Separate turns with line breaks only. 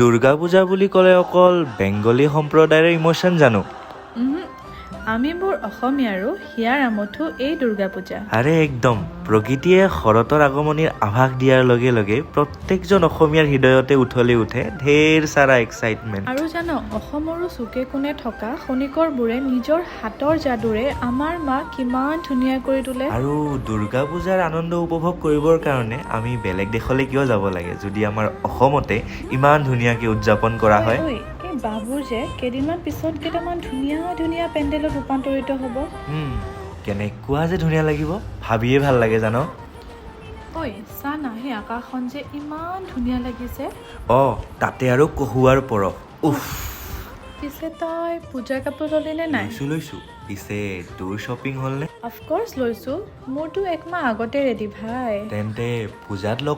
দুৰ্গা পূজা বুলি ক'লে অকল বেংগলী সম্প্ৰদায়ৰ ইমোশ্যন জানো?
আমিবোৰ অসমীয়াৰো হিয়াৰ আমঠু এই দুৰ্গা পূজা।
আৰে একদম প্ৰকৃতিয়ে শৰতৰ আগমনিৰ আভাস দিয়াৰ লগে লগে প্ৰত্যেকজন অসমীয়াৰ হৃদয়তে উঠলি উঠে ঢেৰ সাৰা এক্সাইটমেণ্ট।
আৰু জানো অসমৰো চুকে কোণে থকা খনিকৰবোৰে নিজৰ হাতৰ যাদুৰে আমাৰ মাক কিমান ধুনীয়া কৰি তোলে।
আৰু দুৰ্গা পূজাৰ আনন্দ উপভোগ কৰিবৰ কাৰণে আমি বেলেগ দেশলৈ কিয় যাব লাগে যদি আমাৰ অসমতে ইমান ধুনীয়াকৈ উদযাপন কৰা হয়।
ঐ, এই বাবুৰ যে কেইদিনমান পিছত কেইটামান ধুনীয়া ধুনীয়া পেণ্ডেলত ৰূপান্তৰিত হ'ব।
কেনেকুৱা যে ধুনীয়া লাগিব ভাবিয়ে ভাল লাগে জানো।
ঐ চা না, সেই আকাশখন যে ইমান ধুনীয়া লাগিছে।
তাতে আৰু কহুৱাৰ পৰশ। উফ,
পিছে তই পূজাৰ কাপোৰ ল'লি নে নাই?
লৈছো। পিছে তোৰ শ্বপিং হ'লনে?
অফক'ৰ্ছ লৈছোঁ, মোৰতো একমাহ আগতে ৰেডি ভাই।
তেন্তে পূজাত লগ